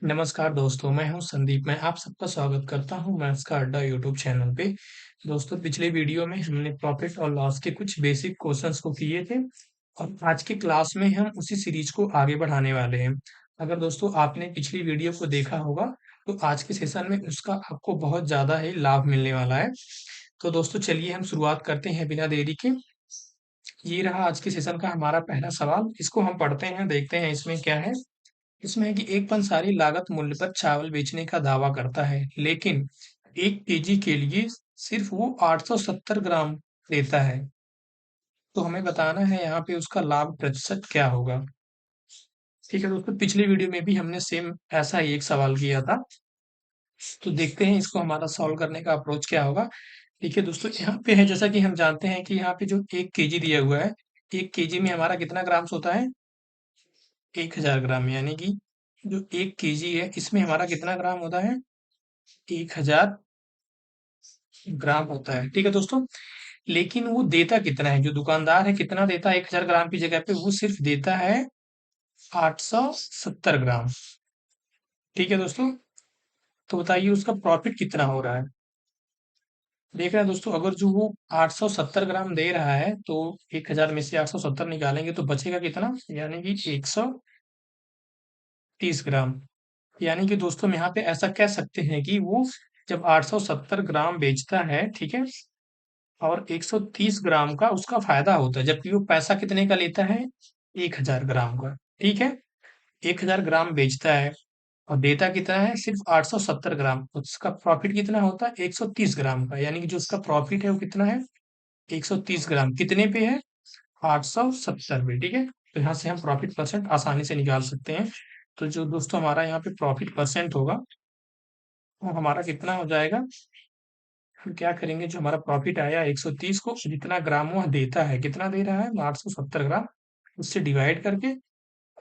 नमस्कार दोस्तों, मैं हूं संदीप। मैं आप सबका स्वागत करता हूं मैथ्स का अड्डा यूट्यूब चैनल पे। दोस्तों, पिछले वीडियो में हमने प्रॉफिट और लॉस के कुछ बेसिक क्वेश्चंस को किए थे और आज की क्लास में हम उसी सीरीज को आगे बढ़ाने वाले हैं। अगर दोस्तों आपने पिछली वीडियो को देखा होगा तो आज के सेशन में उसका आपको बहुत ज़्यादा ही लाभ मिलने वाला है। तो दोस्तों चलिए हम शुरुआत करते हैं बिना देरी के। ये रहा आज के सेशन का हमारा पहला सवाल। इसको हम पढ़ते हैं, देखते हैं इसमें क्या है। इसमें है कि एक पंसारी लागत मूल्य पर चावल बेचने का दावा करता है, लेकिन 1 केजी के लिए सिर्फ वो 870 ग्राम देता है। तो हमें बताना है यहाँ पे उसका लाभ प्रतिशत क्या होगा। ठीक है दोस्तों, पिछली वीडियो में भी हमने सेम ऐसा ही एक सवाल किया था। तो देखते हैं इसको हमारा सॉल्व करने का अप्रोच क्या होगा। देखिए दोस्तों, यहाँ पे है जैसा कि हम जानते हैं कि यहाँ पे जो 1 केजी दिया हुआ है, 1 केजी में हमारा कितना ग्राम्स होता है? 1000 ग्राम। यानी कि जो 1 केजी है इसमें हमारा कितना ग्राम होता है? 1000 ग्राम होता है। ठीक है दोस्तों, लेकिन वो देता कितना है? जो दुकानदार है कितना देता है 1000 ग्राम की जगह पे? वो सिर्फ देता है 870 ग्राम। ठीक है दोस्तों, तो बताइए उसका प्रॉफिट कितना हो रहा है। देख रहे हैं दोस्तों, अगर जो वो 870 ग्राम दे रहा है तो 1000 में से 870 निकालेंगे तो बचेगा कितना? यानी कि 130 ग्राम। यानी कि दोस्तों हम यहाँ पे ऐसा कह सकते हैं कि वो जब 870 ग्राम बेचता है, ठीक है, और 130 ग्राम का उसका फायदा होता है, जबकि वो पैसा कितने का लेता है? 1000 ग्राम का। ठीक है, 1000 ग्राम बेचता है और देता कितना है? सिर्फ 870 ग्राम। तो उसका प्रॉफिट कितना होता है? 130 ग्राम का। यानी कि जो उसका प्रॉफिट है वो कितना है? 130 ग्राम। कितने पे है? 870 पे। ठीक है, तो यहाँ से हम प्रॉफिट परसेंट आसानी से निकाल सकते हैं। तो जो दोस्तों हमारा यहाँ पे प्रॉफिट परसेंट होगा वो हमारा कितना हो जाएगा? हम क्या करेंगे, जो हमारा प्रॉफिट आया 130 को जितना ग्राम वह देता है, कितना दे रहा है? 870 ग्राम। उससे डिवाइड करके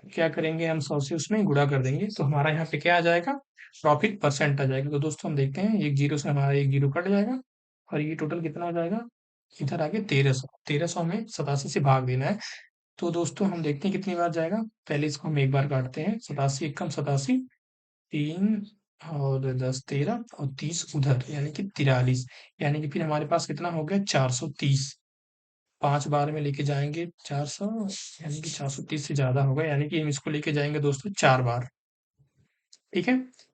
क्या करेंगे, हम 100 से उसमें गुणा कर देंगे, तो हमारा यहाँ पे क्या आ जाएगा? प्रॉफिट परसेंट आ जाएगा। तो दोस्तों हम देखते हैं, एक जीरो से हमारा एक जीरो कट जाएगा और ये टोटल कितना हो जाएगा? इधर आगे 1300। 1300 में 87 से भाग देना है। तो दोस्तों हम देखते हैं कितनी बार जाएगा। पहले इसको हम एक बार काटते हैं, 87 एकम 87, 3 और 10 13 और 30 उधर, यानी कि 43। यानी कि फिर हमारे पास कितना हो गया? 430। 5 बार में लेके जाएंगे 400, यानी कि 430 से ज्यादा होगा, यानी कि हम इसको लेके जाएंगे दोस्तों 4 बार। ठीक है, तो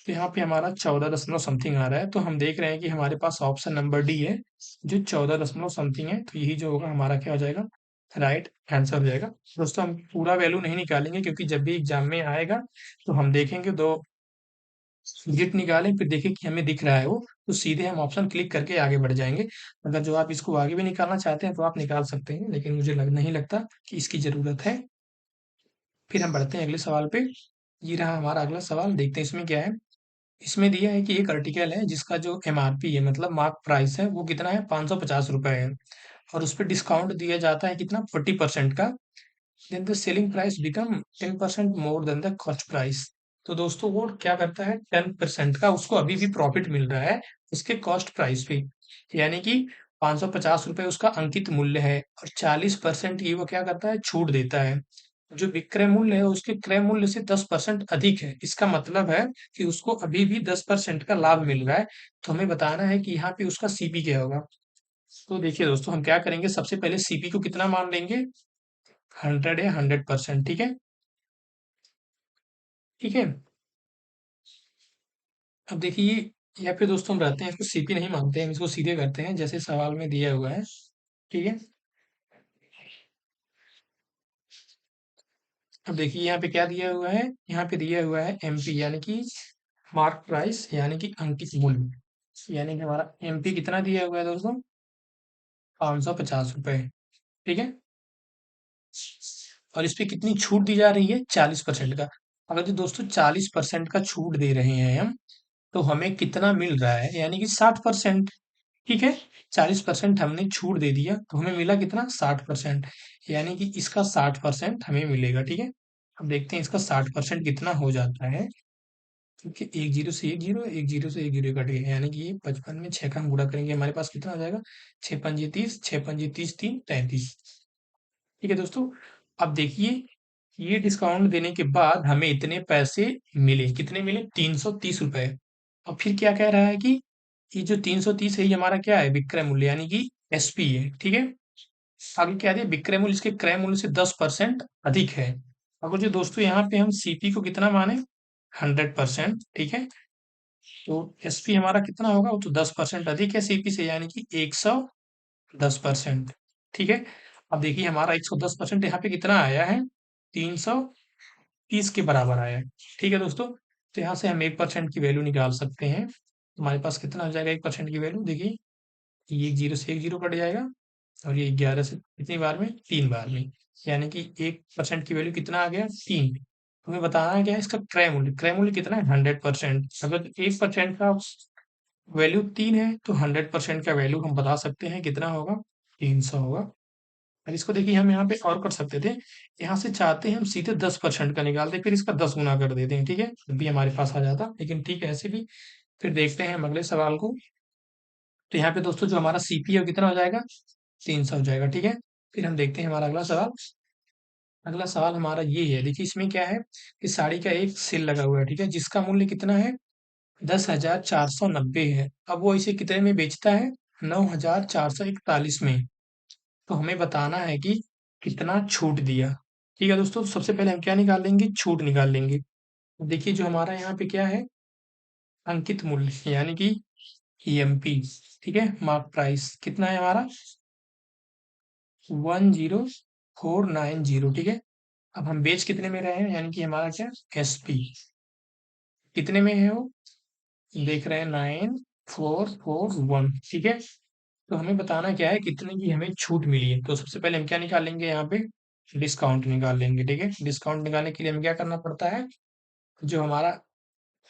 यहाँ पे हमारा 14 दशमलव समथिंग आ रहा है। तो हम देख रहे हैं कि हमारे पास ऑप्शन नंबर डी है जो 14 दशमलव समथिंग है। तो यही जो होगा हमारा क्या हो जाएगा? राइट आंसर हो जाएगा। दोस्तों हम पूरा वैल्यू नहीं निकालेंगे क्योंकि जब भी एग्जाम में आएगा तो हम देखेंगे, दो डिजिट निकालें फिर देखें कि हमें दिख रहा है वो, तो सीधे हम ऑप्शन क्लिक करके आगे बढ़ जाएंगे। अगर जो आप इसको आगे भी निकालना चाहते हैं तो आप निकाल सकते हैं, लेकिन मुझे नहीं लगता कि इसकी जरूरत है। फिर हम बढ़ते हैं अगले सवाल पे। ये रहा हमारा अगला सवाल, देखते हैं इसमें क्या है। इसमें दिया है कि एक आर्टिकल है जिसका जो एमआरपी है, मतलब मार्क प्राइस है, वो कितना है? 550 रुपए है और उस पर डिस्काउंट दिया जाता है कितना? 40% का। Then the selling price become 10% more than the cost price. तो दोस्तों वो क्या करता है? 10% का उसको अभी भी प्रॉफिट मिल रहा है उसके कॉस्ट प्राइस पे। यानी कि 550 रुपए उसका अंकित मूल्य है और 40% की वो क्या करता है? छूट देता है। जो विक्रय मूल्य है उसके क्रय मूल्य से 10% अधिक है। इसका मतलब है कि उसको अभी भी 10% का लाभ मिल रहा है। तो हमें बताना है कि यहाँ पे उसका सीपी क्या होगा। तो देखिए दोस्तों, हम क्या करेंगे, सबसे पहले सीपी को कितना मान लेंगे? 100 या 100%। ठीक है, ठीक है। अब देखिए, या फिर दोस्तों हम रहते हैं इसको सीपी नहीं मानते हैं, हम इसको सीधे करते हैं जैसे सवाल में दिया हुआ है। ठीक है, अब देखिए यहाँ पे क्या दिया हुआ है, यहाँ पे दिया हुआ है एमपी, यानी कि मार्क प्राइस, यानी कि अंकित मूल्य। यानी कि हमारा एमपी कितना दिया हुआ है दोस्तों? 550 रुपए। ठीक है, और इस पे कितनी छूट दी जा रही है? 40% का। अगर जो दोस्तों 40% का छूट दे रहे हैं हम, तो हमें कितना मिल रहा है? यानी कि 60%। ठीक है, 40% हमने छूट दे दिया तो हमें मिला कितना? 60%। यानी कि इसका 60% हमें मिलेगा। ठीक है, अब देखते हैं इसका 60% कितना हो जाता है। क्योंकि एक जीरो से एक जीरो, एक जीरो से एक जीरो कट गया, यानी कि ये 55 में 6 का हम गुणा करेंगे, हमारे पास कितना आ जाएगा? 6 पंजे 30, 6 पंजे 30, 3 35। ठीक है दोस्तों, अब देखिए ये डिस्काउंट देने के बाद हमें इतने पैसे मिले, कितने मिले? 330 रुपए। अब फिर क्या कह रहा है कि ये जो 330 है ये हमारा क्या है? विक्रय मूल्य यानी कि एसपी है, ठीक है। आगे क्या दिया? विक्रय मूल्य इसके क्रय मूल्य से 10% अधिक है। अगर जो दोस्तों यहाँ पे हम सीपी को कितना माने? 100%, ठीक है। तो एसपी हमारा कितना होगा? वो तो 10% अधिक है सीपी से, यानी कि 110%, ठीक है। अब देखिए हमारा 110% यहाँ पे कितना आया है? 330 के बराबर आया है, ठीक है दोस्तों। तो यहाँ से हम 1% की वैल्यू निकाल सकते हैं। हमारे पास कितना हो जाएगा 1% की वैल्यू? देखिए, ये 1 जीरो से 1 जीरो कट जाएगा, और ये 11 से कितनी बार में? 3 बार में। यानी कि 1% की वैल्यू कितना आ गया? 3। हमें बताना है क्या है इसका क्रय मूल्य। क्रय मूल्य कितना है? 100%। अगर 1% का वैल्यू 3 है तो 100% का वैल्यू हम बता सकते हैं कितना होगा? 300 होगा। और इसको देखिए हम यहाँ पे और कर सकते थे। यहाँ से चाहते हैं हम सीधे 10% का निकालते, फिर इसका 10 गुना कर देते हैं, ठीक है, तब भी हमारे पास आ जाता, लेकिन ठीक है ऐसे भी। फिर देखते हैं हम अगले सवाल को। तो यहाँ पे दोस्तों जो हमारा सीपी है वो कितना हो जाएगा? 300 हो जाएगा, ठीक है। फिर हम देखते हैं हमारा अगला सवाल। अगला सवाल हमारा ये है, देखिए इसमें क्या है कि साड़ी का एक सेल लगा हुआ है, ठीक है, जिसका मूल्य कितना है? 10,490 है। अब वो इसे कितने में बेचता है? 9,441 में। तो हमें बताना है कि कितना छूट दिया। ठीक है दोस्तों, तो सबसे पहले हम क्या निकाल लेंगे? छूट निकाल लेंगे। देखिए जो हमारा यहाँ पे क्या है? अंकित मूल्य यानी कि ईएमपी, ठीक है, मार्क प्राइस कितना है हमारा? 10490, ठीक है। अब हम बेच कितने में रहे हैं? यानी कि हमारा क्या? एसपी कितने में है वो? देख रहे हैं 9441, ठीक है। तो हमें बताना क्या है कितने की हमें छूट मिली है। तो सबसे पहले हम क्या निकाल लेंगे? यहाँ पे डिस्काउंट निकाल लेंगे, ठीक है। डिस्काउंट निकालने के लिए हमें क्या करना पड़ता है? जो हमारा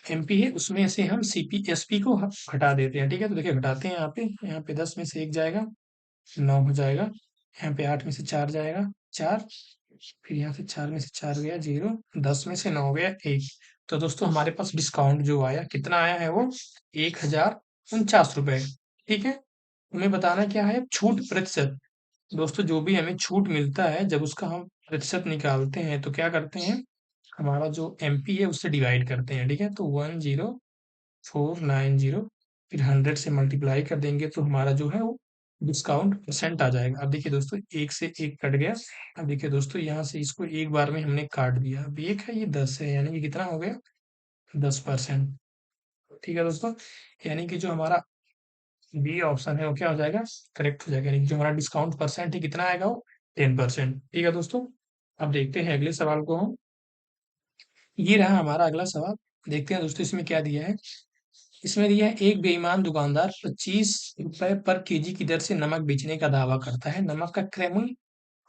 एमपी है उसमें से हम सीपी एसपी को हटा देते हैं, ठीक है। तो देखिए घटाते हैं, यहाँ पे 10 में से 1 जाएगा, 9 हो जाएगा। यहाँ पे 8 में से 4 जाएगा, 4। फिर यहाँ से 4 में से 4 गया 0, 10 में से 9 गया 1। तो दोस्तों हमारे पास डिस्काउंट जो आया कितना आया है? वो 1,049 रुपए, ठीक है। हमें बताना क्या है? छूट प्रतिशत। दोस्तों जो भी हमें छूट मिलता है जब उसका हम प्रतिशत निकालते हैं तो क्या करते हैं? हमारा जो एमपी है उससे डिवाइड करते हैं, ठीक है। तो 10490, फिर 100 से मल्टीप्लाई कर देंगे तो हमारा जो है वो डिस्काउंट परसेंट आ जाएगा। अब देखिए दोस्तों, एक से एक कट गया। अब देखिए दोस्तों, यहाँ से इसको एक बार में हमने काट दिया। अब एक है, ये 10 है, यानी कि कितना हो गया? 10%, ठीक है दोस्तों। यानी कि जो हमारा बी ऑप्शन है वो क्या हो जाएगा? करेक्ट हो जाएगा। यानी कि जो हमारा डिस्काउंट परसेंट है कितना आएगा? वो 10%, ठीक है दोस्तों। अब देखते हैं अगले सवाल को हम। ये रहा हमारा अगला सवाल। देखते हैं दोस्तों इसमें क्या दिया है। इसमें दिया है एक बेईमान दुकानदार 25 रुपए पर केजी की दर से नमक बेचने का दावा करता है। नमक का क्रय मूल्य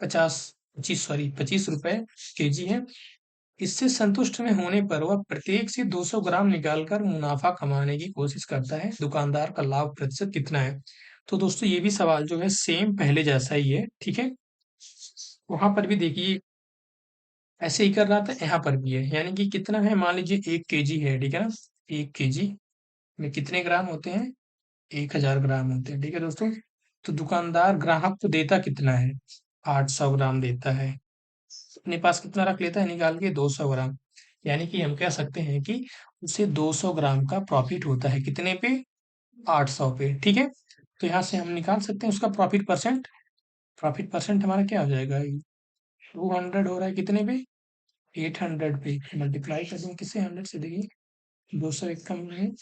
25 रुपए केजी है। इससे संतुष्ट में होने पर वह प्रत्येक से 200 ग्राम निकालकर मुनाफा कमाने की कोशिश करता है। दुकानदार का लाभ प्रतिशत कितना है? तो दोस्तों ये भी सवाल जो है सेम पहले जैसा ही है, ठीक है। वहां पर भी देखिए ऐसे ही कर रहा था, यहाँ पर भी है। यानी कि कितना है? मान लीजिए 1 केजी है, ठीक है ना। 1 केजी में कितने ग्राम होते हैं? 1,000 ग्राम होते हैं, ठीक है दोस्तों। तो दुकानदार ग्राहक को देता कितना है? 800 ग्राम देता है। अपने पास कितना रख लेता है निकाल के? 200 ग्राम। यानी कि हम कह सकते हैं कि उसे 200 ग्राम का प्रॉफिट होता है। कितने पे? 800 पे, ठीक है। तो यहाँ से हम निकाल सकते हैं उसका प्रॉफिट परसेंट। प्रॉफिट परसेंट हमारा क्या हो जाएगा? 200 हो रहा है कितने पे? 800 पे। मल्टीप्लाई कर देंगे किससे? 100 से। देखिए 200 एकम में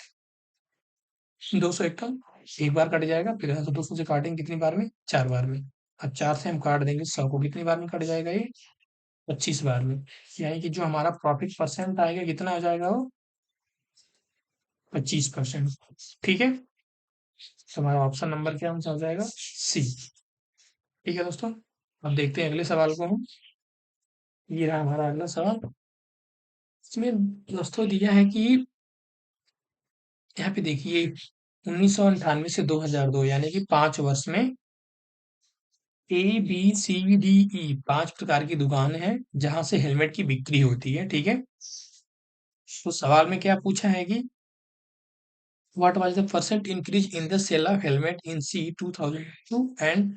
200 एकम एक बार कट जाएगा, फिर यहाँ से 200 से काटेंगे कितनी बार में? 4 बार में। अब 4 से हम काट देंगे 100 को, कितनी बार में कट जाएगा ये? 25 बार में। यानी कि जो हमारा प्रॉफिट परसेंट आएगा कितना हो जाएगा? वो 25%, ठीक है। तो हमारा ऑप्शन नंबर क्या आंसर हो जाएगा? सी, ठीक है दोस्तों। अब देखते हैं अगले सवाल को हम। ये रहा हमारा अगला सवाल। इसमें दोस्तों दिया है कि यहाँ पे देखिए 1998 से 2002 यानी कि 5 वर्ष में ABCDE 5 प्रकार की दुकान है जहां से हेलमेट की बिक्री होती है, ठीक है। तो सवाल में क्या पूछा है कि what was the percent increase in the sale of helmet in C 2002 and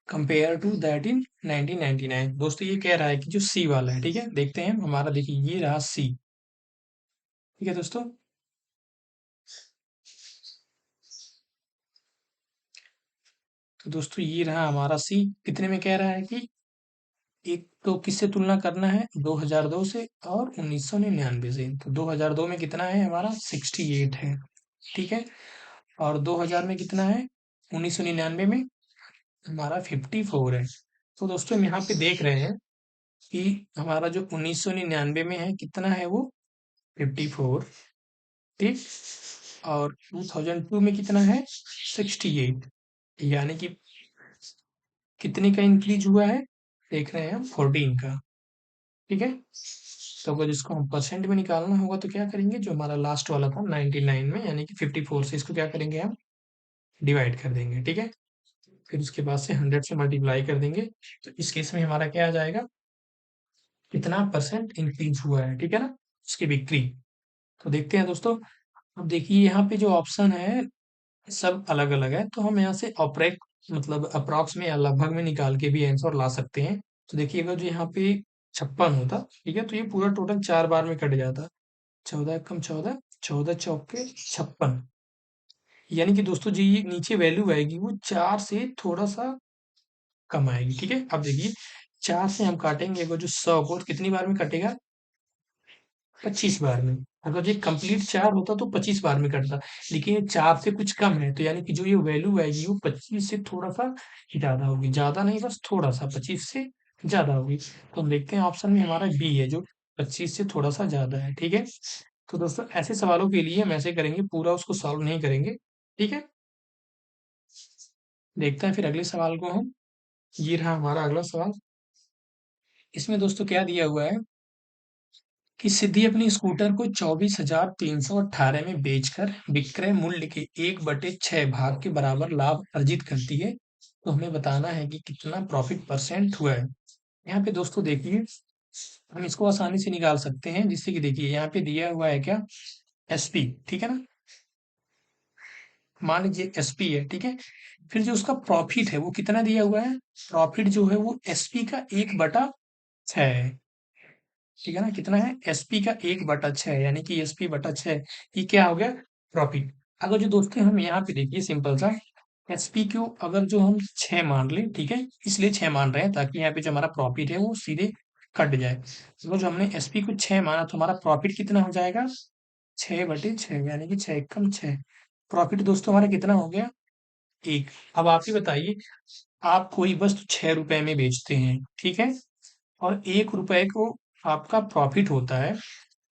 compare to that in 1999। दोस्तों ये कह रहा है कि जो सी वाला है, ठीक है, देखते हैं हमारा, देखिए ये रहा सी। ठीक है दोस्तों, तो दोस्तों ये रहा हमारा सी। कितने में कह रहा है कि एक तो किससे तुलना करना है, 2002 से और 1999 से। तो 2002 में कितना है हमारा, 68 है, ठीक है। और 2000 में कितना है, 1999 में हमारा 54 है। तो दोस्तों हम यहाँ पे देख रहे हैं कि हमारा जो 1999 में है कितना है वो 54, ठीक। और 2002 में कितना है 68, यानी कि कितने का इंक्रीज हुआ है, देख रहे हैं हम 14 का, ठीक है। तो अगर इसको हम परसेंट में निकालना होगा तो क्या करेंगे, जो हमारा लास्ट वाला था 99 में, यानी कि 54 से इसको क्या करेंगे हम डिवाइड कर देंगे, ठीक है। फिर उसके बाद से 100 से मल्टीप्लाई कर देंगे। तो इस केस में हमारा क्या आ जाएगा, कितना परसेंट इंक्रीज हुआ है, ठीक है ना, उसकी बिक्री। तो देखते हैं दोस्तों। अब देखिए यहाँ पे जो ऑप्शन है सब अलग अलग है, तो हम यहाँ से ऑपरेट मतलब अप्रॉक्स में या लगभग में निकाल के भी आंसर ला सकते हैं। तो देखिए अगर जो यहाँ पे 56 होता, ठीक है, तो ये पूरा टोटल 4 बार में कट जाता। 14 कम 14, 14 चौके 56, यानी कि दोस्तों जी ये नीचे वैल्यू आएगी वो 4 से थोड़ा सा कम आएगी, ठीक है। अब देखिए 4 से हम काटेंगे, अगर जो 100 को, तो कितनी बार में कटेगा, 25 बार में। अगर ये कंप्लीट 4 होता तो 25 बार में कटता, लेकिन ये 4 से कुछ कम है, तो यानी कि जो ये वैल्यू आएगी वो 25 से थोड़ा सा ज्यादा होगी, ज्यादा नहीं बस थोड़ा सा, 25 से ज्यादा होगी। तो हम देखते हैं ऑप्शन में हमारा बी है, जो 25 से थोड़ा सा ज्यादा है, ठीक है। तो दोस्तों ऐसे सवालों के लिए हम ऐसे करेंगे, पूरा उसको सॉल्व नहीं करेंगे, ठीक है। देखते हैं फिर अगले सवाल को हम। ये रहा हमारा अगला सवाल। इसमें दोस्तों क्या दिया हुआ है कि सिद्धि अपनी स्कूटर को 24,318 में बेचकर विक्रय मूल्य के 1/6 भाग के बराबर लाभ अर्जित करती है। तो हमें बताना है कि कितना प्रॉफिट परसेंट हुआ है। यहाँ पे दोस्तों देखिए हम इसको आसानी से निकाल सकते हैं, जिससे कि देखिए यहाँ पे दिया हुआ है क्या, एसपी, ठीक है ना। मान लीजिए एसपी है, ठीक है। फिर जो उसका प्रॉफिट है वो कितना दिया हुआ है, प्रॉफिट जो है वो एसपी का 1/6 है, ठीक है ना। कितना है, एसपी का 1/6, यानी कि एसपी बटा 6, ये क्या हो गया, प्रॉफिट। अगर जो दोस्तों हम यहाँ पे देखिए सिंपल सा, एसपी क्यू अगर जो हम 6 मान लें, ठीक है, इसलिए 6 मान रहे हैं ताकि यहाँ पे जो हमारा प्रॉफिट है वो सीधे कट जाए। तो जो हमने एसपी को 6 माना तो हमारा प्रॉफिट कितना हो जाएगा, 6/6, यानी कि 6 कम 6। प्रॉफिट दोस्तों हमारा कितना हो गया, 1। अब आप ही बताइए, आप कोई वस्तु 6 रुपए में बेचते हैं, ठीक है, और 1 रुपए को आपका प्रॉफिट होता है।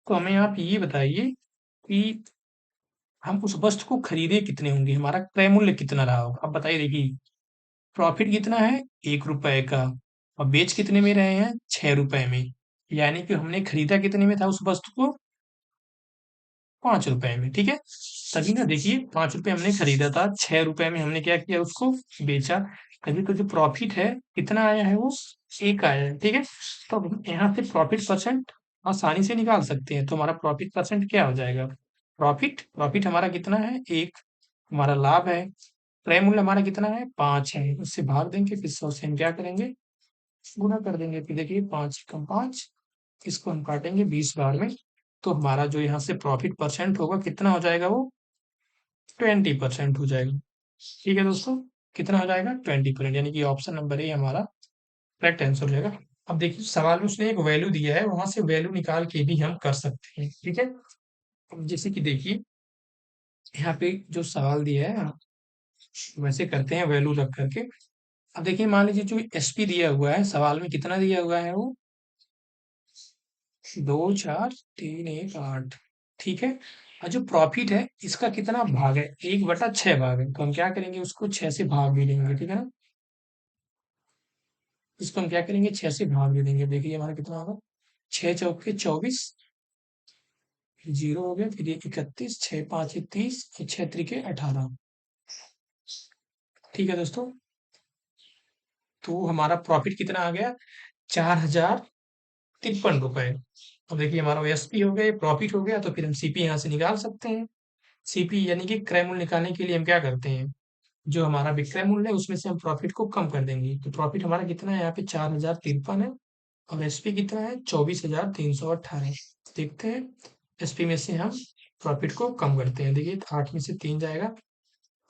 तो हमें आप ये बताइए कि हम उस वस्तु को खरीदे कितने होंगे, हमारा क्रय मूल्य कितना रहा होगा। अब बताइए, देखिए प्रॉफिट कितना है, 1 रुपए का, और बेच कितने में रहे हैं, 6 रुपए में, यानी कि हमने खरीदा कितने में था उस वस्तु को, 5 रुपए में, ठीक है। तभी ना देखिए 5 रुपए हमने खरीदा था, 6 रुपए में हमने क्या किया, उसको बेचा। तभी तो जो प्रॉफिट है कितना आया है वो 1 आया है, ठीक है। तो अब हम यहाँ से प्रॉफिट परसेंट आसानी से निकाल सकते हैं। तो हमारा प्रॉफिट परसेंट क्या हो जाएगा, प्रॉफिट प्रॉफिट हमारा कितना है, 1। हमारा लाभ है, क्रय मूल्य हमारा कितना है, 5 है, उससे भाग देंगे, फिर 100 से हम क्या करेंगे, गुना कर देंगे। फिर देखिए 5 कम 5, इसको हम काटेंगे 20 बार में। तो हमारा जो यहाँ से प्रॉफिट परसेंट होगा कितना हो जाएगा, वो 20% हो जाएगा, ठीक है दोस्तों। कितना हो जाएगा, 20%, यानी कि ऑप्शन नंबर ए हमारा करेक्ट आंसर हो जाएगा। अब देखिए सवाल में उसने एक वैल्यू दिया है, वहां से वैल्यू निकाल के भी हम कर सकते हैं, ठीक है। अब जैसे कि देखिए यहाँ पे जो सवाल दिया है वैसे करते हैं वैल्यू रख करके। अब देखिए मान लीजिए जो एसपी दिया हुआ है सवाल में, कितना दिया हुआ है वो 24318, ठीक है। और जो प्रॉफिट है इसका कितना भाग है, 1/6 भाग है, तो हम क्या करेंगे, उसको 6 से भाग भी देंगे, ठीक है ना। इसको हम क्या करेंगे, 6 से भाग भी देंगे। देखिए हमारा कितना होगा, 6 चौके 24, जीरो हो गया, फिर ये 31, 6 5 30, 6 3 18, ठीक है दोस्तों। तो हमारा प्रॉफिट कितना आ गया, 4,053 रुपए। अब देखिए हमारा एसपी हो गया, प्रॉफिट हो गया, तो फिर हम सीपी यहाँ से निकाल सकते हैं। सीपी यानी कि क्रय मूल्य निकालने के लिए हम क्या करते हैं, जो हमारा विक्रय मूल्य है उसमें से हम प्रॉफिट को कम कर देंगे। तो प्रॉफिट हमारा कितना है यहाँ पे 4053 है और एसपी कितना है 24,318। देखते हैं एसपी में से हम प्रॉफिट को कम करते हैं। देखिए 8 में से 3 जाएगा,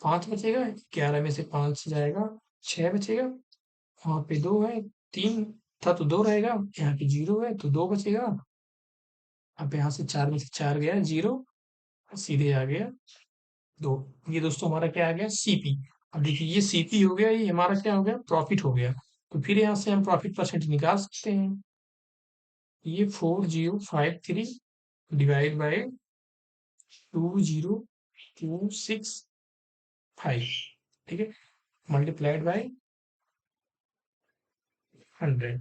5 बचेगा, 11 में से 5 जाएगा, 6 बचेगा, वहाँ पे 2 है, 3 था तो 2 रहेगा, यहाँ पे 0 है तो 2 बचेगा। अब यहाँ से 4 में से 4 गया 0, सीधे आ गया 2। ये दोस्तों हमारा क्या आ गया सीपी। अब देखिए ये सीपी हो गया, ये हमारा क्या हो गया प्रॉफिट हो गया। तो फिर यहाँ से हम प्रॉफिट परसेंट निकाल सकते हैं। ये 4053 डिवाइड बाय 20265, ठीक है, मल्टीप्लाइड बाय 100।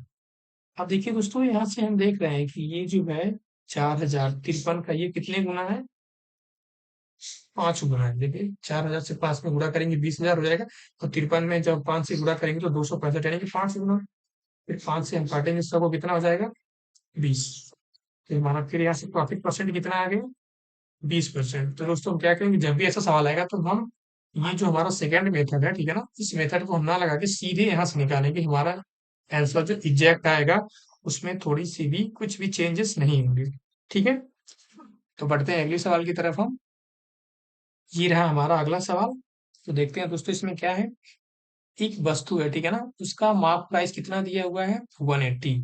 अब देखिए दोस्तों यहाँ से हम देख रहे हैं कि ये जो है 4053 का ये कितने गुना है, 5 गुना है। देखिए 4000 से 5 में गुणा करेंगे 20,000 हो जाएगा, और 53 में जब 5 से गुणा करेंगे तो 265 यानी कि 5 गुना। फिर 5 से हम काटेंगे सबको, कितना हो जाएगा 20। फिर हमारा फिर यहाँ से प्रॉफिट परसेंट कितना आ गया 20%। तो दोस्तों हम क्या करेंगे, जब भी ऐसा सवाल आएगा तो हम ये जो हमारा सेकंड मेथड है, ठीक है ना, इस मेथड को हम ना लगा के सीधे यहाँ से निकालेंगे। हमारा आंसर जो एग्जैक्ट आएगा उसमें थोड़ी सी भी कुछ भी चेंजेस नहीं होंगे, ठीक है। तो बढ़ते हैं अगले सवाल की तरफ हम। ये रहा हमारा अगला सवाल। तो देखते हैं दोस्तों इसमें क्या है। एक वस्तु है, ठीक है ना, उसका मार्क प्राइस कितना दिया हुआ है 180,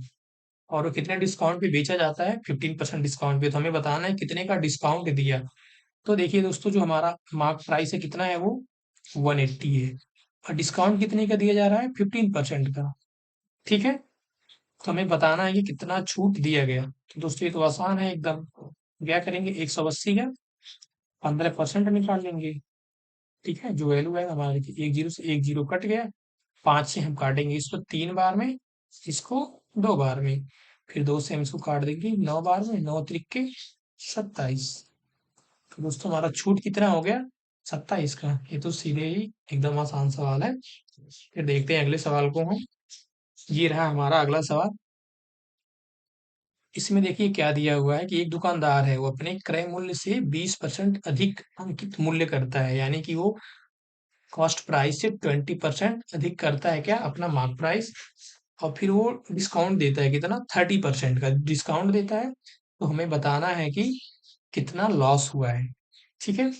और वो कितने डिस्काउंट पे बेचा जाता है 15% डिस्काउंट पे। तो हमें बताना है कितने का डिस्काउंट दिया। तो देखिए दोस्तों जो हमारा मार्क प्राइस है कितना है वो 180 है, और डिस्काउंट कितने का दिया जा रहा है 15% का, ठीक है। तो हमें बताना है कि कितना छूट दिया गया। तो दोस्तों ये तो आसान है एकदम। क्या करेंगे 180 का 15% निकाल लेंगे, ठीक है। जो वैल्यू है हमारा देखिए एक जीरो से एक जीरो कट गया, 5 से हम काटेंगे इसको 3 बार में, इसको 2 बार में, फिर 2 से हम इसको काट देंगे 9 बार में, 9 त्रिक के 27। तो दोस्तों हमारा छूट कितना हो गया 27 का। ये तो सीधे ही एकदम आसान सवाल है। फिर देखते हैं अगले सवाल को हम। ये रहा हमारा अगला सवाल। इसमें देखिए क्या दिया हुआ है कि एक दुकानदार है, वो अपने क्रय मूल्य से 20% अधिक अंकित मूल्य करता है, यानी कि वो कॉस्ट प्राइस से 20% अधिक करता है क्या अपना मार्क प्राइस, और फिर वो डिस्काउंट देता है कितना 30% का डिस्काउंट देता है। तो हमें बताना है कि कितना लॉस हुआ है, ठीक है।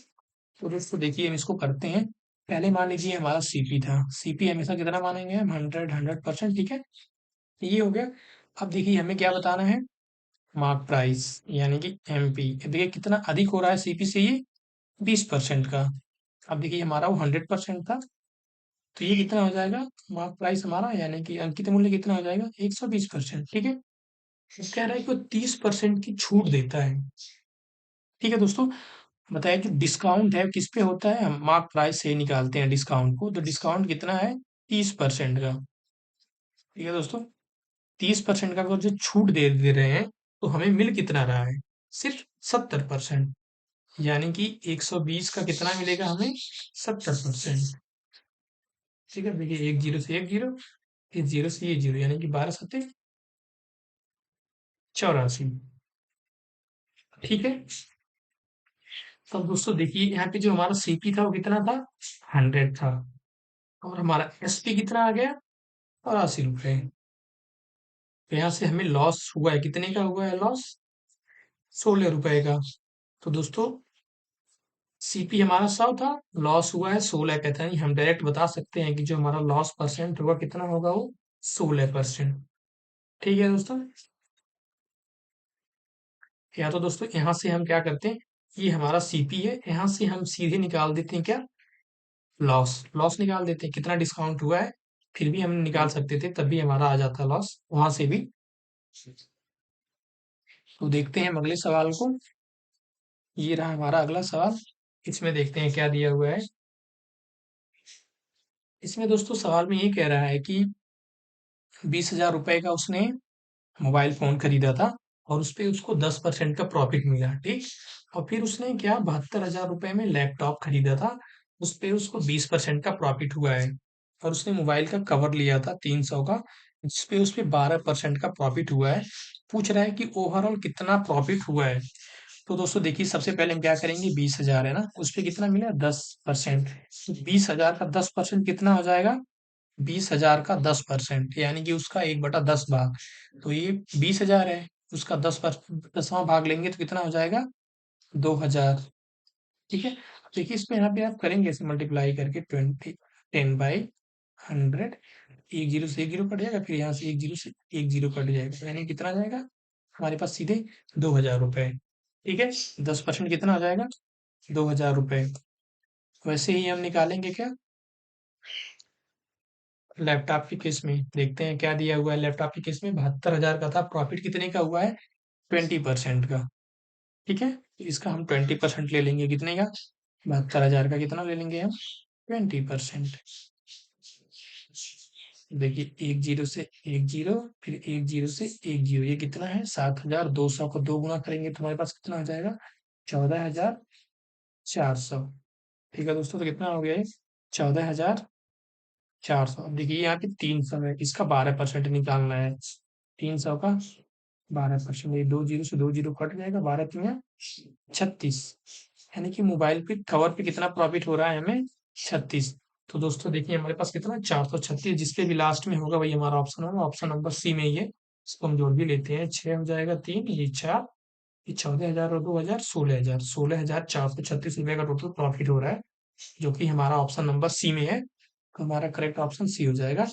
तो दोस्तों देखिए हम इसको करते हैं। पहले मान लीजिए हमारा सीपी था, सीपी हमेशा कितना मानेंगे हम 100%, ठीक है। ये हो गया। अब देखिए हमें क्या बताना है मार्क प्राइस, यानी कि एमपी। देखिए कितना अधिक हो रहा है सीपी से ये 20% का। अब देखिए हमारा वो 100% था, तो ये कितना हो जाएगा मार्क प्राइस हमारा, यानी कि अंकित मूल्य कितना हो जाएगा 120%, ठीक है। वो कह रहा है कि वो 30% की छूट देता है, ठीक है दोस्तों। बताइए जो डिस्काउंट है किस पे होता है, हम मार्क प्राइस से ही निकालते हैं डिस्काउंट को। तो डिस्काउंट कितना है 30% का, ठीक है दोस्तों। 30% का अगर जो छूट दे दे रहे हैं तो हमें मिल कितना रहा है सिर्फ 70%, यानी कि 120 का कितना मिलेगा हमें 70%, ठीक है। देखिए एक जीरो से एक जीरो, इस जीरो से ये जीरो, यानी कि 12 सत्ते 84, ठीक है। तब दोस्तों देखिए यहाँ पे जो हमारा सीपी था वो कितना था 100 था, और हमारा एसपी कितना आ गया 82 रुपए। तो यहाँ से हमें लॉस हुआ है, कितने का हुआ है लॉस 16 रुपए का। तो दोस्तों सीपी हमारा 100 था, लॉस हुआ है 16 का, यानी हम डायरेक्ट बता सकते हैं कि जो हमारा लॉस परसेंट होगा कितना होगा वो 16%, ठीक है दोस्तों। या तो दोस्तों यहाँ से हम क्या करते हैं, ये हमारा सीपी है, यहाँ से हम सीधे निकाल देते हैं क्या लॉस, लॉस निकाल देते हैं कितना डिस्काउंट हुआ है। फिर भी हम निकाल सकते थे, तब भी हमारा आ जाता लॉस वहां से भी। तो देखते हैं हम अगले सवाल को। ये रहा हमारा अगला सवाल। इसमें देखते हैं क्या दिया हुआ है। इसमें दोस्तों सवाल में ये कह रहा है कि 20,000 रुपए का उसने मोबाइल फोन खरीदा था, और उस पे उसको 10% का प्रॉफिट मिला, ठीक। और फिर उसने क्या 72,000 रुपए में लैपटॉप खरीदा था, उस पे उसको 20% का प्रॉफिट हुआ है। और उसने मोबाइल का कवर लिया था 300 का, जिसपे उस पे 12% का प्रॉफिट हुआ है। पूछ रहा है कि ओवरऑल कितना प्रॉफिट हुआ है। तो दोस्तों देखिए, सबसे पहले हम क्या करेंगे, 20,000 है ना, उस पे कितना मिला, 10%। 20,000 का 10% कितना हो जाएगा, 20,000 का 10%, यानी कि उसका 1/10 भाग। तो ये 20,000 है, उसका 10वां भाग लेंगे तो कितना हो जाएगा, 2,000। ठीक है। अब देखिए, इसमें यहाँ पे आप करेंगे ऐसे मल्टीप्लाई करके, 10/100, एक जीरो से एक जीरो कट जाएगा, फिर यहाँ से एक जीरो से एक जीरो कट जाएगा, यानी कितना आ जाएगा हमारे पास, सीधे 2,000 रुपए। ठीक है। 10% कितना हो जाएगा, 2,000 रुपए। वैसे ही हम निकालेंगे क्या, लैपटॉप की केस में देखते हैं क्या दिया हुआ है। लैपटॉप की केस में 72,000 का था, प्रॉफिट कितने का हुआ है, 20% का। ठीक है। तो इसका हम 20% ले लेंगे, कितने का, 72,000 का कितना ले लेंगे हम, 20%। देखिए, एक जीरो से एक जीरो, फिर एक जीरो से एक जीरो, ये कितना है, 7,200 को 2 गुना करेंगे तो हमारे पास कितना हो जाएगा, 14,400। ठीक है दोस्तों, तो कितना हो गया ये, 14,400। अब देखिए, यहाँ पे 300 है, इसका 12% निकालना है। 300 का 12%, ये दो जीरो से दो जीरो कट जाएगा, 12×3 = 36। यानी कि मोबाइल पे कवर पे कितना प्रॉफिट हो रहा है हमें, 36। तो दोस्तों देखिए, हमारे पास कितना, 436, जिसपे भी लास्ट में होगा वही हमारा ऑप्शन होगा, ऑप्शन नंबर सी में ही है। इसको हम जोड़ भी लेते हैं, 6 हो जाएगा, 3 ये 4, ये 14,000 और 2,000, 16,000, 16,436 रुपए का टोटल प्रॉफिट हो रहा है, जो कि हमारा ऑप्शन नंबर सी में है। तो हमारा करेक्ट ऑप्शन सी हो जाएगा।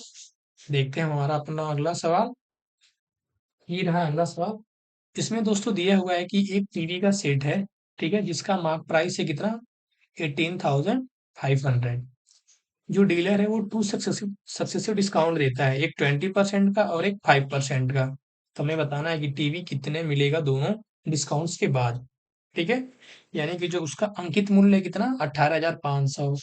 देखते हैं हमारा अपना अगला सवाल। ये रहा अगला सवाल। इसमें दोस्तों दिया हुआ है कि एक टीवी का सेट है, ठीक है, जिसका मार्क प्राइस है कितना, 18,500। जो डीलर है वो टू सक्सेसिव डिस्काउंट देता है, एक 20% का और एक 5% का। तो हमें बताना है कि टीवी कितने मिलेगा दोनों डिस्काउंट्स के बाद। ठीक है। यानी कि जो उसका अंकित मूल्य है कितना, 18,500।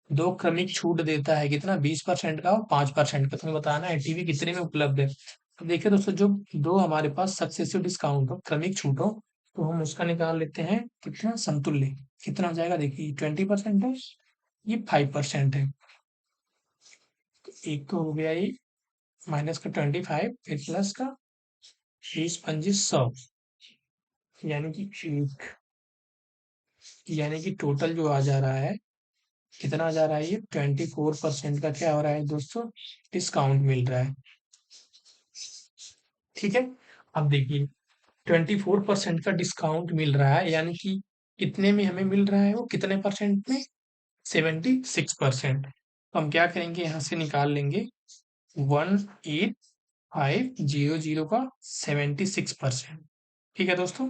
दो क्रमिक छूट देता है कितना, 20% का और 5% का। तुम्हें बताना है टीवी कितने में उपलब्ध है। तो देखिए दोस्तों, जो दो हमारे पास सक्सेसिव डिस्काउंट हो, क्रमिक छूट हो, तो हम उसका निकाल लेते हैं कितना, समतुल्य। कितना हो जाएगा, देखिए 20% है, ये 5% है। एक तो हो गया ये, माइनस का 25, फिर प्लस का 20×5 = 100, यानी कि एक, यानी कि टोटल जो आ जा रहा है, कितना आ जा रहा है, ये 24% का क्या हो रहा है दोस्तों, डिस्काउंट मिल रहा है। ठीक है। अब देखिए, 24% का डिस्काउंट मिल रहा है, यानी कि कितने में हमें मिल रहा है, वो कितने परसेंट में, 76%। तो हम क्या करेंगे, यहाँ से निकाल लेंगे 18,500 का 76%। ठीक है दोस्तों,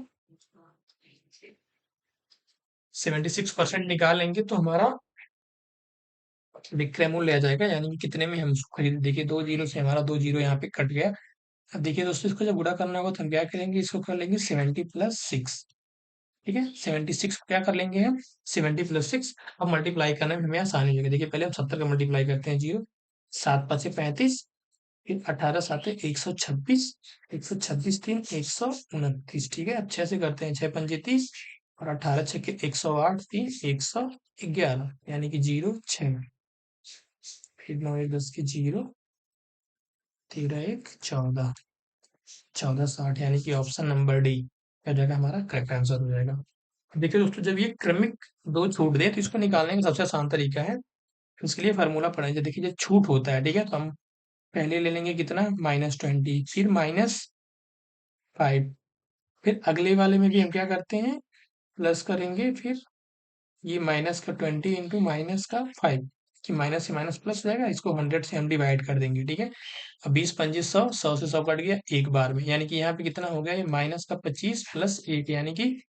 76% निकालेंगे तो हमारा विक्रय मूल्य आ जाएगा, यानी कि कितने में हम उसको खरीदे। देखिए, दो जीरो से हमारा दो जीरो यहाँ पे कट गया। अब देखिए दोस्तों, इसको जब गुणा करना होगा तो हम क्या करेंगे, इसको कर लेंगे 70+6। ठीक है, 76 को क्या कर लेंगे हम, 70+6। अब मल्टीप्लाई करने में हमें आसानी हो जाएगी। देखिए, पहले हम 70 का मल्टीप्लाई करते हैं, जीरो, 7×5 = 35, फिर 18×7 = 126, 126×3 = 129। ठीक है, अब 6 से करते हैं, 6×5 = 30, और 18×6 = 108, 3 111, यानी कि 0 6, फिर 9 1 10 के 0, 13 1 14, 1460, यानी कि ऑप्शन नंबर डी क्या हो जाएगा, हमारा करेक्ट आंसर हो जाएगा। देखिए दोस्तों, जब ये क्रमिक दो छूट दें तो इसको निकालने का सबसे आसान तरीका है, उसके लिए फार्मूला पढ़ेंगे। देखिए, जब छूट होता है, ठीक है, तो हम पहले ले लेंगे कितना, -20, फिर -5, फिर अगले वाले में भी हम क्या करते हैं, प्लस करेंगे, फिर ये माइनस का 20 इंटू माइनस का 5, कि माइनस से माइनस प्लस हो जाएगा, इसको 100 से हम डिवाइड कर देंगे। ठीक है। अब 20×5 = 100, 100 से 100 कट गया एक बार में, यानी कि यहाँ पे कितना हो गया, ये माइनस का 25 प्लस 1, यानी कि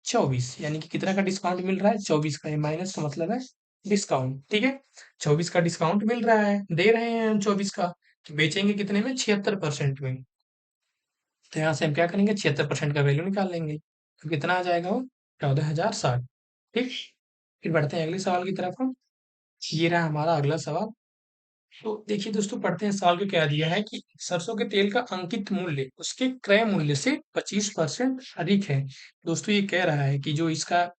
24, यानी कि कितना का डिस्काउंट मिल रहा है, 24 का। ये माइनस का मतलब है डिस्काउंट। ठीक है, 24 का डिस्काउंट मिल रहा है, दे रहे हैं हम 24 का, तो बेचेंगे कितने में, 76% में। तो यहाँ से हम क्या करेंगे, 76% का वैल्यू निकाल लेंगे, तो कितना आ जाएगा वो, 14,060। ठीक। फिर बढ़ते हैं अगले सवाल की तरफ हम। ये रहा हमारा अगला सवाल। तो देखिए दोस्तों, पढ़ते हैं सवाल को, क्या दिया है कि सरसों के तेल का अंकित मूल्य उसके क्रय मूल्य से 25% अधिक है। दोस्तों, ये कह रहा है कि जो इसका,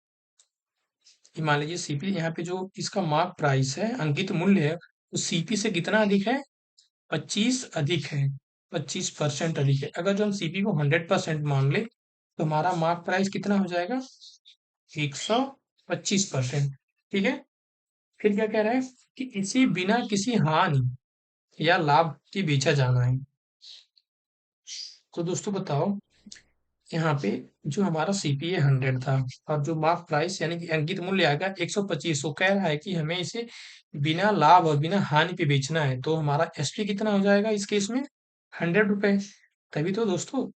ये मान लीजिए सीपी, यहाँ पे जो इसका मार्क प्राइस है, अंकित मूल्य है, वो सीपी से कितना अधिक है, 25 अधिक है, 25% अधिक है। अगर जो हम सीपी को 100% मान ले, तो हमारा मार्क प्राइस कितना हो जाएगा? 125%। ठीक है। फिर क्या कह रहा है कि इसे बिना किसी हानि या लाभ के बेचा जाना है। तो दोस्तों बताओ, यहाँ पे जो हमारा सीपीए 100 था और जो मार्क प्राइस यानी कि अंकित मूल्य आएगा 125, वो कह रहा है कि हमें इसे बिना लाभ और बिना हानि पे बेचना है। तो हमारा एसपी कितना हो जाएगा इस केस में? 100 रुपए। तभी तो दोस्तों,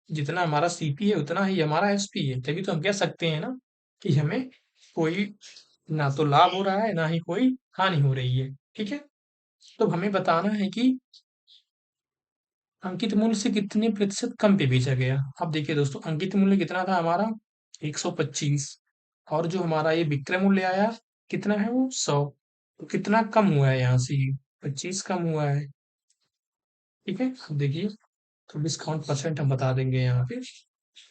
जितना हमारा सीपी है उतना ही हमारा एसपी है। तभी तो हम कह सकते हैं ना कि हमें कोई ना तो लाभ हो रहा है ना ही कोई हानि हो रही है। ठीक है। तो हमें बताना है कि अंकित मूल्य से कितने प्रतिशत कम पे बेचा गया। अब देखिए दोस्तों, अंकित मूल्य कितना था हमारा? 125। और जो हमारा ये विक्रय मूल्य आया कितना है? वो 100। तो कितना कम हुआ है यहाँ से? 25 कम हुआ है। ठीक है। अब देखिए, तो डिस्काउंट परसेंट हम बता देंगे यहाँ पे।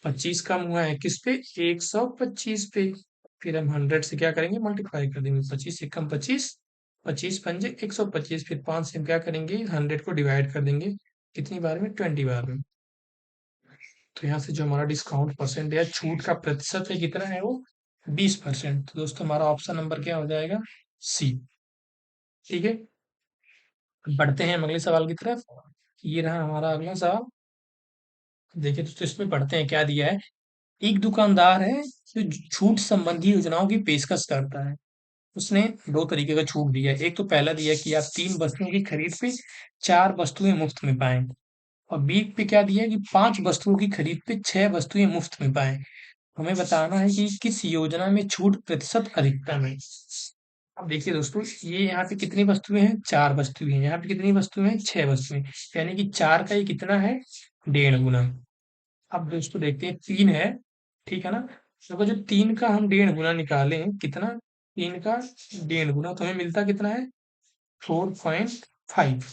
25 कम हुआ है किस पे? 125 पे। फिर हम 100 से क्या करेंगे? मल्टीप्लाई कर देंगे। 25 से कम 25, 25 पंजे 125। फिर 5 से हम क्या करेंगे? 100 को डिवाइड कर देंगे कितनी बार में? 20 बार में। तो यहाँ से जो हमारा डिस्काउंट परसेंट या छूट का प्रतिशत है कितना है? वो 20%। तो दोस्तों हमारा ऑप्शन नंबर क्या हो जाएगा? सी। ठीक है। बढ़ते हैं हम अगले सवाल की तरफ। ये रहा हमारा अगला सवाल। देखिए दोस्तों, इसमें पढ़ते हैं क्या दिया है। एक दुकानदार है जो छूट संबंधी योजनाओं की पेशकश करता है। उसने दो तरीके का छूट दिया है। एक तो पहला दिया कि आप 3 वस्तुओं की खरीद पे 4 वस्तुएं मुफ्त में पाएं। और बी पे क्या दिया है कि 5 वस्तुओं की खरीद पे 6 वस्तुएं मुफ्त में पाएं। हमें बताना है कि किस योजना में छूट प्रतिशत अधिकतम है। अब देखिए दोस्तों, ये यहाँ पे कितनी वस्तुएं हैं? 4 वस्तुएं हैं। यहाँ पे कितनी वस्तुएं हैं? 6 वस्तुएं। यानी कि 4 का ये कितना है? 1.5 गुना। अब दोस्तों देखते हैं, 3 है। ठीक है ना। तो अगर जो 3 का हम 1.5 गुना निकालें, कितना? 3 का 1.5 गुना, तो हमें मिलता कितना है? 4.5।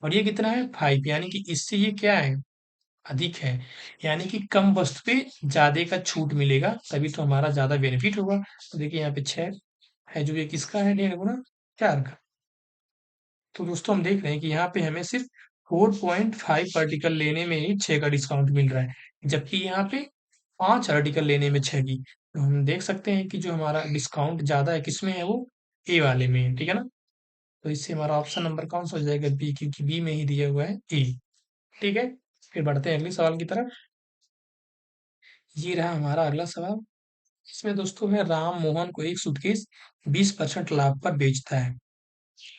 और ये कितना है? 5। यानी कि इससे ये क्या है? अधिक है। यानी कि कम वस्तु पे ज्यादा का छूट मिलेगा, तभी तो हमारा ज्यादा बेनिफिट होगा। तो देखिए यहाँ पे 6 है, जो ये किसका है? 1.5 गुना, 4 का। तो दोस्तों हम देख रहे हैं कि यहाँ पे हमें सिर्फ 4.5 आर्टिकल लेने में ही 6 का डिस्काउंट मिल रहा है, जबकि यहाँ पे 5 आर्टिकल लेने में 6 की। तो हम देख सकते हैं कि जो हमारा डिस्काउंट ज्यादा है किसमें है? वो ए वाले में है। ठीक है ना। तो इससे हमारा ऑप्शन नंबर कौन सा हो जाएगा? बी, क्योंकि बी में ही दिया हुआ है ए। ठीक है। फिर बढ़ते हैं अगले सवाल की तरफ। ये रहा हमारा अगला सवाल। इसमें दोस्तों है, राम मोहन को एक सूटकेस 20% लाभ पर बेचता है।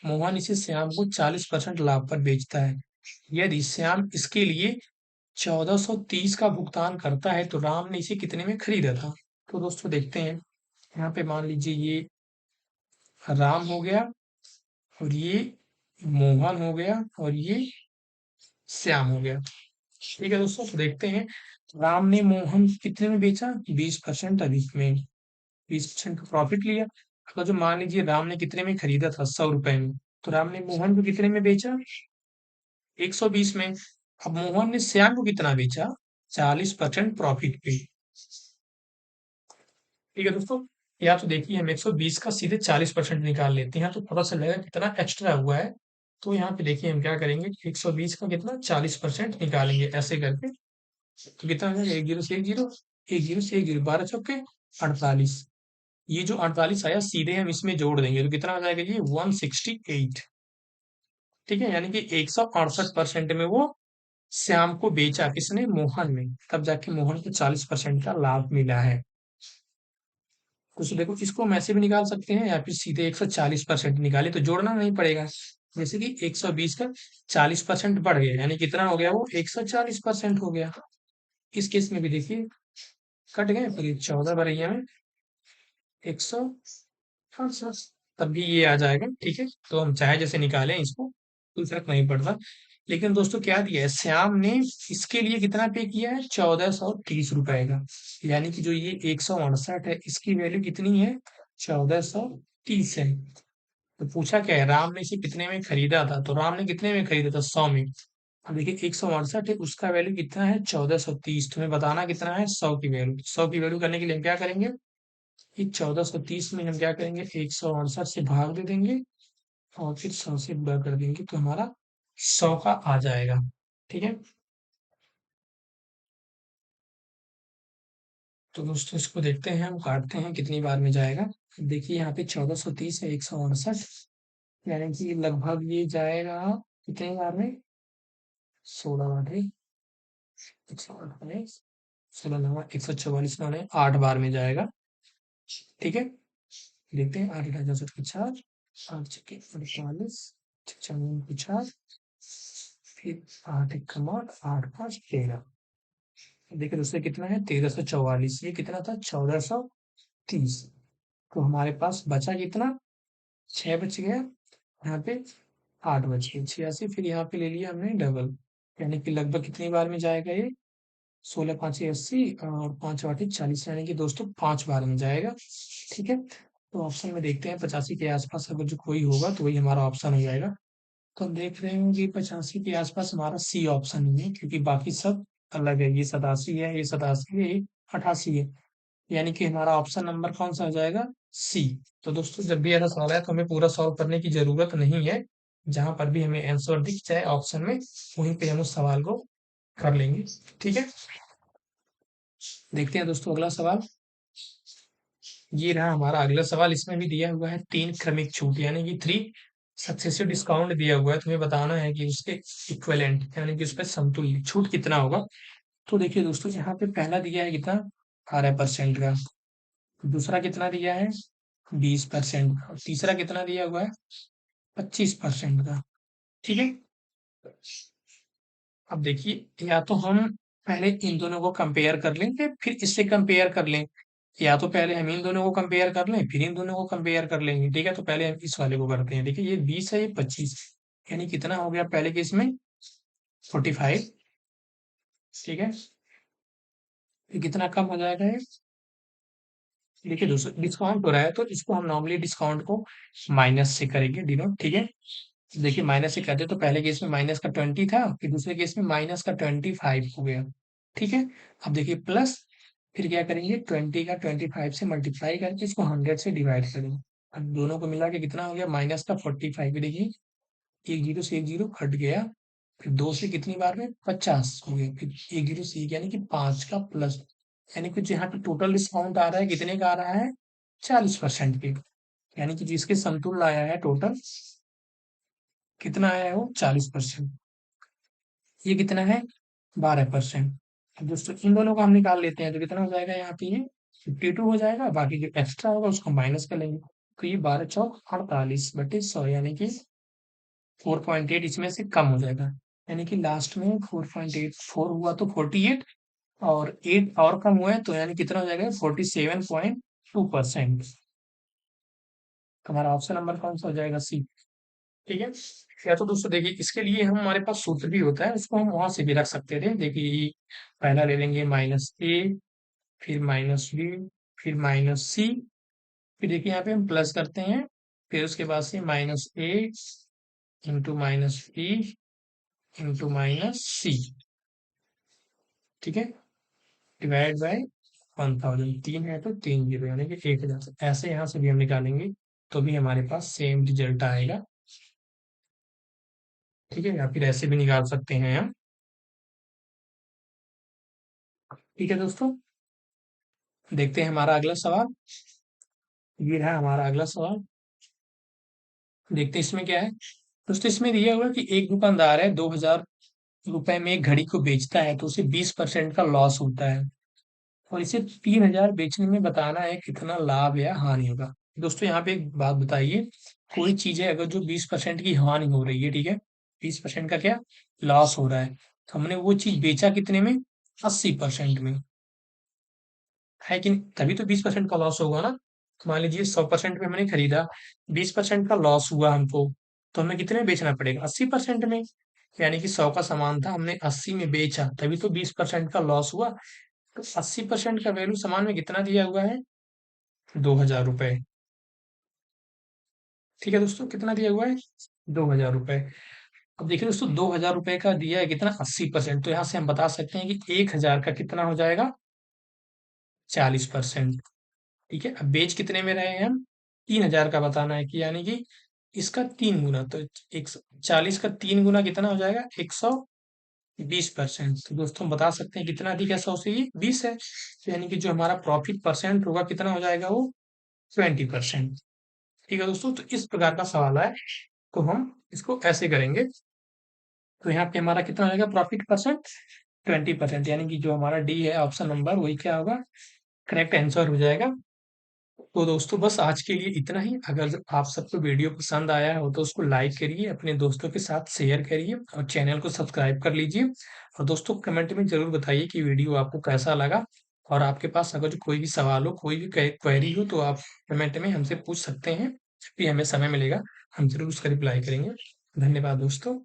मोहन इसे श्याम को 40% लाभ पर बेचता है। यदि श्याम इसके लिए 1430 का भुगतान करता है तो राम ने इसे कितने में खरीदा था? तो दोस्तों देखते हैं, यहाँ पे मान लीजिए ये राम हो गया और ये मोहन हो गया और ये श्याम हो गया। ठीक है दोस्तों, तो देखते हैं। राम ने मोहन कितने में बेचा? 20% अधिक में। 20% का प्रॉफिट लिया। अगर जो मान लीजिए राम ने कितने में खरीदा था? 100 रुपए में। तो राम ने मोहन को कितने में बेचा? 120 में। अब मोहन ने श्याम को कितना बेचा? 40% प्रॉफिट पे। ठीक है दोस्तों। या तो देखिए, हम 120 का सीधे 40% निकाल लेते हैं तो पता चलेगा कितना एक्स्ट्रा हुआ है। तो यहाँ पे देखिए हम क्या करेंगे, 120 का कितना 40% निकालेंगे ऐसे करके। तो कितना हो जाएगा? 1 0 से 1 0, 1 0 से 1 0, 12 चौके 48। ये जो 48 आया सीधे हम इसमें जोड़ देंगे तो कितना आ जाएगा? ये 168। ठीक है। यानी कि 168% में वो श्याम को बेचा। किसने? मोहन ने। तब जाके मोहन को 40% का लाभ मिला है। तो देखो, इसको हम ऐसे भी निकाल सकते हैं या फिर सीधे 140% निकाले तो जोड़ना नहीं पड़ेगा। जैसे कि 120 का 40% बढ़ गया, यानी कितना हो गया? वो 140% हो गया। इस केस में भी देखिए कट गए, फिर 14 बढ़िया में 168, तब भी ये आ जाएगा। ठीक है। तो हम चाहे जैसे निकालें इसको, कोई फर्क नहीं पड़ता। लेकिन दोस्तों क्या दिया है? श्याम ने इसके लिए कितना पे किया है? 1430 रुपए का। यानी कि जो ये 168 है, इसकी वैल्यू कितनी है? 1430 है। तो पूछा क्या है? राम ने इसे कितने में खरीदा था? तो राम ने कितने में खरीदा था? 100 में। अब देखिए 168 है, उसका वैल्यू कितना है? 1430। तुम्हें बताना कितना है? 100 की वैल्यू। 100 की वैल्यू करने के लिए हम क्या करेंगे? कि 1430 में हम क्या करेंगे? 168 से भाग दे देंगे और फिर 100 से गुणा कर देंगे तो हमारा 100 का आ जाएगा। ठीक है। तो दोस्तों इसको देखते हैं, हम काटते हैं कितनी बार में जाएगा। देखिए यहाँ पे 1430 है, 168, यानी कि लगभग ये जाएगा कितनी बार में, 16 बार है, 148, 16 नवा 144 नाने 8 बार में जाएगा। ठीक है, देखते हैं, 8 8 64 के 4, 8 छक्के 48, 56 के 4, फिर 8 एक कमा 8 5 13। देखिए दोस्तों कितना है, 1344, ये कितना था, 1430। तो हमारे पास बचा कितना, 6 बच गया, यहाँ पे 8 बच गए, 86, फिर यहाँ पे ले लिया हमने डबल, यानी कि लगभग कितनी बार में जाएगा ये, 16 5 80 और 5 8 40, यानी कि दोस्तों 5 बार में जाएगा। ठीक है, तो ऑप्शन में देखते हैं 85 के आसपास अगर जो कोई होगा तो वही हमारा ऑप्शन हो जाएगा। तो हम देख रहे हैं कि 85 के आसपास हमारा सी ऑप्शन ही है, क्योंकि बाकी सब अलग है, ये 87 है, ये 87 है, ये 88 है, यानी कि हमारा ऑप्शन नंबर कौन सा हो जाएगा, सी। तो दोस्तों जब भी ऐसा सवाल है तो हमें पूरा सॉल्व करने की जरूरत नहीं है, जहां पर भी हमें आंसर दिख जाए ऑप्शन में, वहीं पे हम उस सवाल को कर लेंगे। ठीक है, देखते हैं दोस्तों अगला सवाल। ये रहा हमारा अगला सवाल, इसमें भी दिया हुआ है 3 क्रमिक छूट, यानी कि 3 सक्सेसिव डिस्काउंट दिया हुआ है, तुम्हें बताना है कि उसके इक्विवेलेंट यानी कि उस पर समतुल्य छूट कितना होगा। तो देखिए दोस्तों, यहाँ पे पहला दिया है कितना, 12% का, दूसरा कितना दिया है, 20% का, और तीसरा कितना दिया हुआ है, 25% का। ठीक है, अब देखिए, या तो हम पहले इन दोनों को कंपेयर कर लेंगे, फिर इससे कंपेयर कर लें, या तो पहले हम इन दोनों को कंपेयर कर लें, फिर इन दोनों को कंपेयर कर लेंगे। ठीक है, तो पहले हम इस वाले को करते हैं। देखिए ये 20 है, ये 25, यानी कितना हो गया पहले केस में, 45। ठीक है, ये कितना कम हो जाएगा ये, देखिए दोस्तों डिस्काउंट हो रहा है तो इसको हम नॉर्मली डिस्काउंट को माइनस से करेंगे डिनोट। ठीक है, देखिए माइनस से करते तो पहले केस में माइनस का 20 था, फिर दूसरे केस में माइनस का 25 हो गया। ठीक है, अब देखिए प्लस, फिर क्या करेंगे, 20 का 25 से मल्टीप्लाई करके इसको 100 से डिवाइड करेंगे। अब दोनों को मिला के कितना हो गया, माइनस का 45। देखिए एक जीरो से एक जीरो हट गया, फिर दो से कितनी बार में, 50 हो गया, फिर एक जीरो से एक, यानी कि 5 का प्लस, यानी कि यहाँ पे टोटल डिस्काउंट आ रहा है कितने का आ रहा है, 40% के, यानी कि जिसके समतुल्य आया है टोटल, कितना आया है वो, 40%। ये कितना है, 12%। अब दोस्तों इन दोनों को हम निकाल लेते हैं तो कितना हो जाएगा, यहाँ पे ये 52 हो जाएगा, बाकी जो एक्स्ट्रा होगा उसको माइनस कर लेंगे। तो ये 12 चौक 48/100, यानी कि 4.8 इसमें से कम हो जाएगा, यानी कि लास्ट में 4.84 हुआ तो 48, और 8 और कम हुआ है तो यानी कितना हो जाएगा, 47.2%। हमारा ऑप्शन नंबर कौन सा हो जाएगा, सी। ठीक है, या तो दोस्तों देखिए इसके लिए हम, हमारे पास सूत्र भी होता है, उसको हम वहां से भी रख सकते थे। देखिए पहला ले लेंगे -a, फिर -b, फिर -c, फिर देखिए यहाँ पे हम प्लस करते हैं, फिर उसके बाद से -a into -b into -c। ठीक है, डिवाइड बाय 1000, 3 है तो 3 जीरो, यानी कि 1000। ऐसे यहाँ से भी हम निकालेंगे तो भी हमारे पास सेम रिजल्ट आएगा। ठीक है, या फिर ऐसे भी निकाल सकते हैं हम। ठीक है दोस्तों, देखते हैं हमारा अगला सवाल। ये रहा हमारा अगला सवाल, देखते हैं इसमें क्या है। दोस्तों इसमें दिया हुआ है कि एक दुकानदार है, 2000 रुपए में एक घड़ी को बेचता है तो उसे 20% का लॉस होता है, और इसे 3000 बेचने में बताना है कितना लाभ या हानि होगा। दोस्तों यहाँ पे एक बात बताइए, कोई चीज है अगर जो 20% की हानि हो रही है, ठीक है, 20% का क्या लॉस हो रहा है, तो हमने वो चीज बेचा कितने में, 80% में, है कि नहीं? तभी तो 20% का लॉस होगा ना। तो मान लीजिए 100% में हमने खरीदा, 20% का लॉस हुआ हमको, तो हमें कितने में बेचना पड़ेगा, 80% में, यानी कि 100 का सामान था, हमने 80 में बेचा, तभी तो 20% का लॉस हुआ। तो 80% का वैल्यू सामान में कितना दिया हुआ है, 2000 रुपए। ठीक है दोस्तों, कितना दिया हुआ है, 2000 रुपए। अब देखिए दोस्तों, 2000 रुपए का दिया है कितना, 80%, तो यहाँ से हम बता सकते हैं कि 1000 का कितना हो जाएगा, 40%। ठीक है, अब बेच कितने में रहे हैं हम, 3000 का बताना है कि, यानी कि इसका 3 गुना, तो 40 का 3 गुना कितना हो जाएगा, 20%। तो दोस्तों हम बता सकते हैं कितना अधिक है 100 से, ये 20 है। तो यानी कि जो हमारा प्रॉफिट परसेंट होगा कितना हो जाएगा वो 20%। ठीक है दोस्तों, तो इस प्रकार का सवाल है, तो हम इसको ऐसे करेंगे। तो यहाँ पे हमारा कितना हो जाएगा प्रॉफिट परसेंट 20%, यानी कि जो हमारा डी है ऑप्शन नंबर वही क्या होगा, करेक्ट आंसर हो जाएगा। तो दोस्तों बस आज के लिए इतना ही। अगर आप सबको वीडियो पसंद आया हो तो उसको लाइक करिए, अपने दोस्तों के साथ शेयर करिए और चैनल को सब्सक्राइब कर लीजिए। और दोस्तों कमेंट में ज़रूर बताइए कि वीडियो आपको कैसा लगा। और आपके पास अगर कोई भी सवाल हो, कोई भी क्वेरी हो तो आप कमेंट में हमसे पूछ सकते हैं। जब भी हमें समय मिलेगा हम ज़रूर उसका रिप्लाई करेंगे। धन्यवाद दोस्तों।